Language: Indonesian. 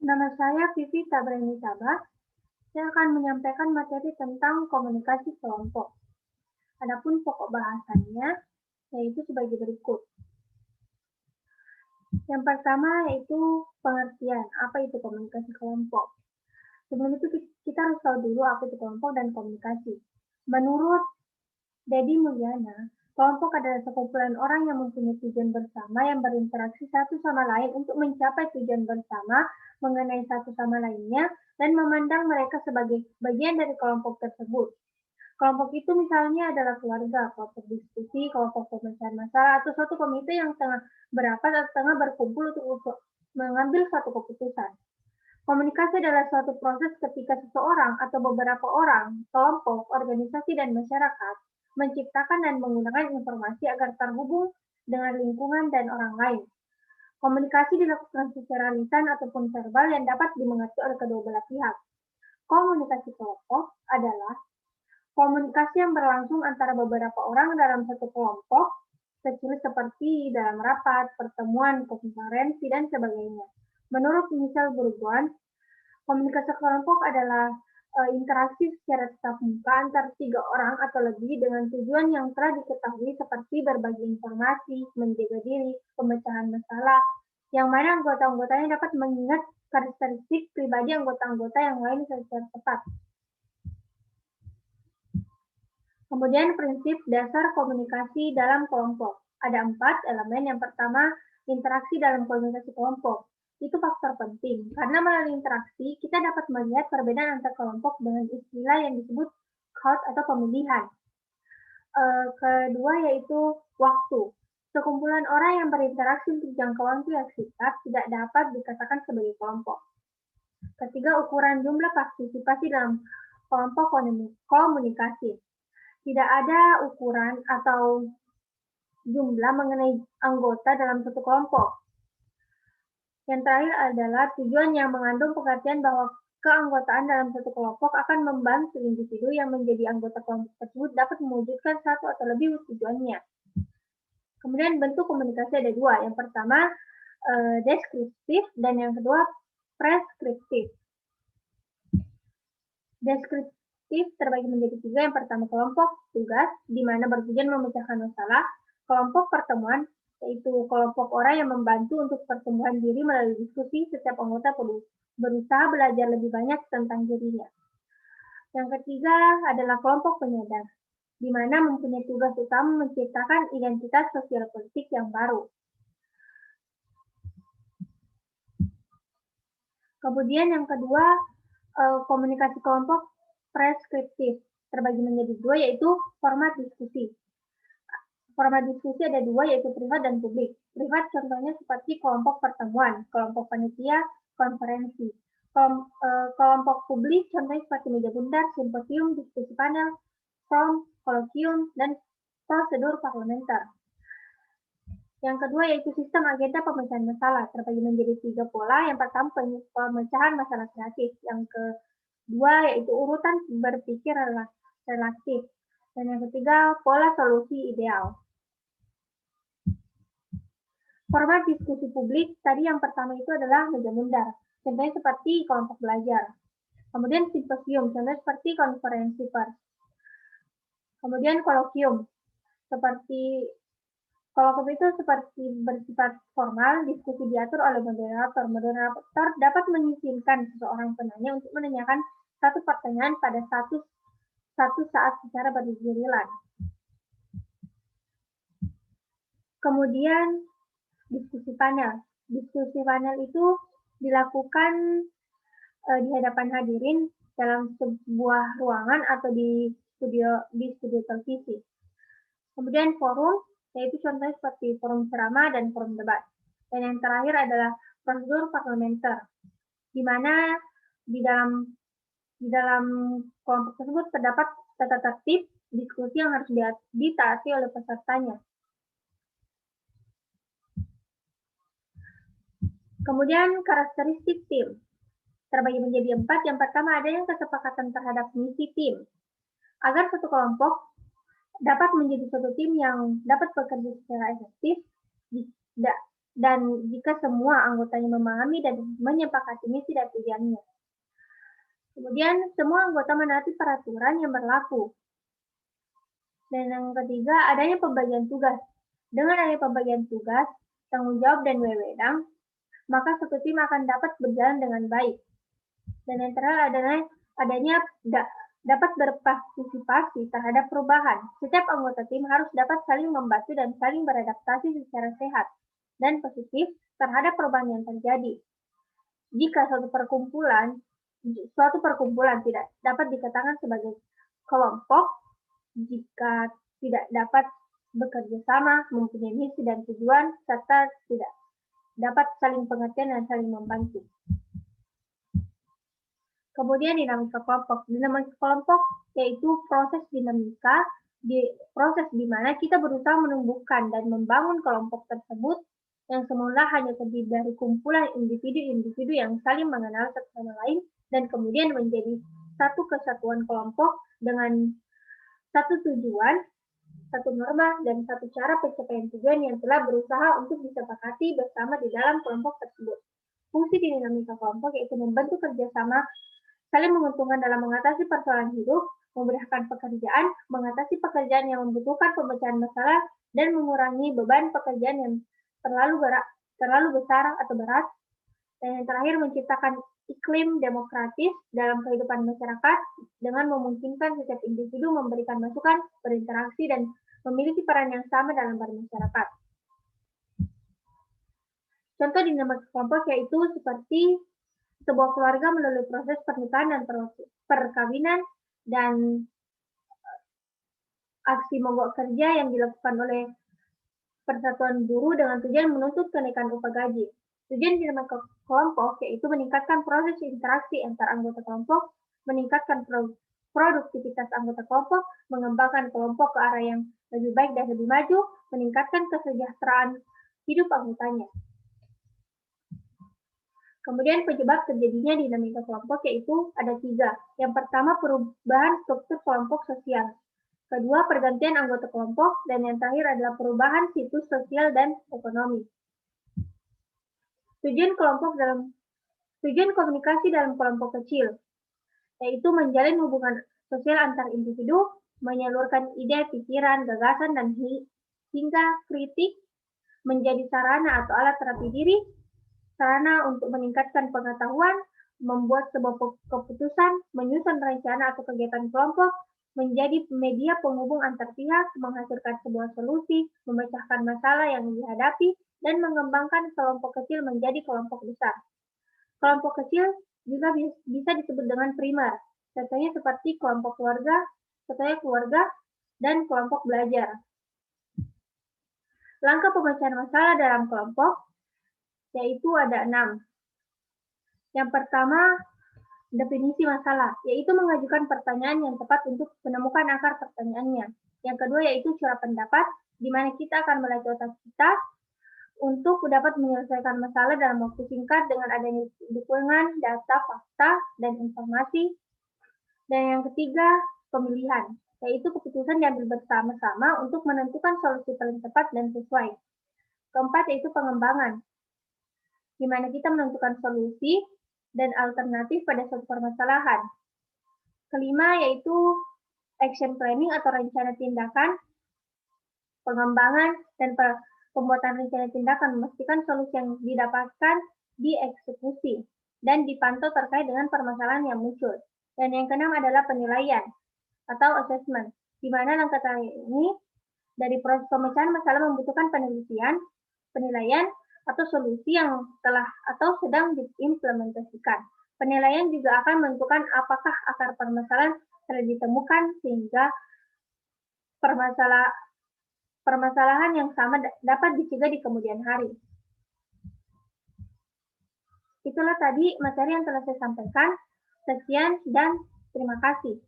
Nama saya Vivi Tabrani Sabah. Saya akan menyampaikan materi tentang komunikasi kelompok. Adapun pokok bahasannya yaitu sebagai berikut. Yang pertama yaitu pengertian, apa itu komunikasi kelompok. Sebelum itu kita harus tahu dulu apa itu kelompok dan komunikasi. Menurut Dedi Mulyana, kelompok adalah sekumpulan orang yang mempunyai tujuan bersama yang berinteraksi satu sama lain untuk mencapai tujuan bersama, mengenai satu sama lainnya, dan memandang mereka sebagai bagian dari kelompok tersebut. Kelompok itu misalnya adalah keluarga, kelompok diskusi, kelompok pemecahan masalah, atau suatu komite yang tengah berapat atau tengah berkumpul untuk mengambil suatu keputusan. Komunikasi adalah suatu proses ketika seseorang atau beberapa orang, kelompok, organisasi, dan masyarakat menciptakan dan menggunakan informasi agar terhubung dengan lingkungan dan orang lain. Komunikasi dilakukan secara lisan ataupun verbal yang dapat dimengerti oleh kedua belah pihak. Komunikasi kelompok adalah komunikasi yang berlangsung antara beberapa orang dalam satu kelompok, kecil seperti dalam rapat, pertemuan, konferensi, dan sebagainya. Menurut Michel Bourgoin, komunikasi kelompok adalah interaksi secara tatap muka antar 3 orang atau lebih dengan tujuan yang telah diketahui seperti berbagi informasi, menjaga diri, pemecahan masalah, yang mana anggota-anggotanya dapat mengingat karakteristik pribadi anggota-anggota yang lain secara tepat. Kemudian prinsip dasar komunikasi dalam kelompok. Ada 4 elemen. Yang pertama, interaksi dalam komunikasi kelompok. Itu faktor penting, karena melalui interaksi kita dapat melihat perbedaan antar kelompok dengan istilah yang disebut code atau pemilihan. Kedua yaitu waktu. Sekumpulan orang yang berinteraksi untuk jangka waktu yang singkat tidak dapat dikatakan sebagai kelompok. Ketiga, ukuran jumlah partisipasi dalam kelompok komunikasi. Tidak ada ukuran atau jumlah mengenai anggota dalam satu kelompok. Yang terakhir adalah tujuan yang mengandung pengertian bahwa keanggotaan dalam satu kelompok akan membantu individu yang menjadi anggota kelompok tersebut dapat mewujudkan satu atau lebih tujuannya. Kemudian bentuk komunikasi ada 2. Yang pertama deskriptif dan yang kedua preskriptif. Deskriptif terbagi menjadi 3. Yang pertama kelompok tugas, di mana bertujuan memecahkan masalah. Kelompok pertemuan, yaitu kelompok orang yang membantu untuk pertumbuhan diri melalui diskusi. Setiap anggota perlu berusaha belajar lebih banyak tentang dirinya. Yang ketiga adalah kelompok penyadar, di mana mempunyai tugas utama menciptakan identitas sosial politik yang baru. Kemudian yang kedua, komunikasi kelompok preskriptif terbagi menjadi 2, yaitu format diskusi. Format diskusi ada 2, yaitu privat dan publik. Privat contohnya seperti kelompok pertemuan, kelompok panitia, konferensi. Kelompok publik contohnya seperti meja bundar, simposium, diskusi panel, forum, kolokium, dan prosedur parlementer. Yang kedua yaitu sistem agenda pemecahan masalah, terbagi menjadi 3 pola. Yang pertama pemecahan masalah kreatif, yang kedua yaitu urutan berpikir relatif, dan yang ketiga pola solusi ideal. Format diskusi publik, tadi yang pertama itu adalah meja bundar, contohnya seperti kelompok belajar. Kemudian simposium, contohnya seperti konferensi pers. Kemudian kolokium, kolokium itu seperti bersifat formal, diskusi diatur oleh moderator. Moderator dapat mengizinkan seseorang penanya untuk menanyakan satu pertanyaan pada satu saat secara bergiliran. Kemudian diskusi panel. Diskusi panel itu dilakukan di hadapan hadirin dalam sebuah ruangan atau di studio televisi. Kemudian forum, yaitu contohnya seperti forum ceramah dan forum debat. Dan yang terakhir adalah prosedur parlementer, di mana di dalam kelompok tersebut terdapat tata tertib diskusi yang harus ditaati oleh pesertanya. Kemudian karakteristik tim terbagi menjadi 4. Yang pertama adanya kesepakatan terhadap misi tim. Agar satu kelompok dapat menjadi suatu tim yang dapat bekerja secara efektif, dan jika semua anggotanya memahami dan menyepakati misi dan tujuannya. Kemudian, semua anggota menaati peraturan yang berlaku. Dan yang ketiga, adanya pembagian tugas. Dengan adanya pembagian tugas, tanggung jawab, dan wewenang, maka satu tim akan dapat berjalan dengan baik. Dan yang terakhir adalah adanya dapat berpartisipasi terhadap perubahan. Setiap anggota tim harus dapat saling membantu dan saling beradaptasi secara sehat dan positif terhadap perubahan yang terjadi. Jika suatu perkumpulan tidak dapat dikatakan sebagai kelompok, jika tidak dapat bekerja sama, mempunyai misi dan tujuan, serta tidak dapat saling pengertian dan saling membantu. Kemudian dinamika kelompok. Dinamika kelompok yaitu proses dinamika, proses di mana kita berusaha menumbuhkan dan membangun kelompok tersebut yang semula hanya terdiri dari kumpulan individu-individu yang saling mengenal satu sama lain dan kemudian menjadi satu kesatuan kelompok dengan satu tujuan, satu norma, dan satu cara pencapaian tujuan yang telah berusaha untuk disepakati bersama di dalam kelompok tersebut. Fungsi dinamika kelompok yaitu membantu kerjasama, saling menguntungkan dalam mengatasi persoalan hidup, memudahkan pekerjaan, mengatasi pekerjaan yang membutuhkan pemecahan masalah, dan mengurangi beban pekerjaan yang terlalu besar atau berat. Dan yang terakhir, menciptakan iklim demokratis dalam kehidupan masyarakat dengan memungkinkan setiap individu memberikan masukan, berinteraksi, dan memiliki peran yang sama dalam bermasyarakat. Contoh dinamika kelompok yaitu seperti sebuah keluarga melalui proses pernikahan dan perkawinan dan aksi mogok kerja yang dilakukan oleh Persatuan Buruh dengan tujuan menuntut kenaikan upah gaji. Tujuan dinamika kelompok yaitu meningkatkan proses interaksi antar anggota kelompok, meningkatkan produktivitas anggota kelompok, mengembangkan kelompok ke arah yang lebih baik dan lebih maju, meningkatkan kesejahteraan hidup anggotanya. Kemudian penyebab terjadinya dinamika kelompok yaitu ada 3. Yang pertama, perubahan struktur kelompok sosial. Kedua, pergantian anggota kelompok. Dan yang terakhir adalah perubahan situs sosial dan ekonomi. Tujuan komunikasi dalam kelompok kecil, yaitu menjalin hubungan sosial antar individu, menyalurkan ide, pikiran, gagasan, dan hingga kritik menjadi sarana atau alat terapi diri, sarana untuk meningkatkan pengetahuan, membuat sebuah keputusan, menyusun rencana atau kegiatan kelompok, menjadi media penghubung antar pihak, menghasilkan sebuah solusi, memecahkan masalah yang dihadapi, dan mengembangkan kelompok kecil menjadi kelompok besar. Kelompok kecil juga bisa disebut dengan primer, contohnya seperti kelompok keluarga, dan kelompok belajar. Langkah pemecahan masalah dalam kelompok yaitu ada 6. Yang pertama, definisi masalah, yaitu mengajukan pertanyaan yang tepat untuk menemukan akar pertanyaannya. Yang kedua yaitu curah pendapat, di mana kita akan melatih otak kita untuk dapat menyelesaikan masalah dalam waktu singkat dengan adanya dukungan, data, fakta, dan informasi. Dan yang ketiga, pemilihan, yaitu keputusan diambil bersama-sama untuk menentukan solusi paling tepat dan sesuai. Keempat yaitu pengembangan, di mana kita menentukan solusi dan alternatif pada suatu permasalahan. Kelima yaitu action planning atau rencana tindakan, pengembangan dan pembuatan rencana tindakan memastikan solusi yang didapatkan dieksekusi dan dipantau terkait dengan permasalahan yang muncul. Dan yang keenam adalah penilaian atau assessment, di mana langkah ini dari proses pemecahan masalah membutuhkan penilaian atau solusi yang telah atau sedang diimplementasikan. Penilaian juga akan menentukan apakah akar permasalahan telah ditemukan sehingga permasalahan yang sama dapat dicegah di kemudian hari. Itulah tadi materi yang telah saya sampaikan. Sekian dan terima kasih.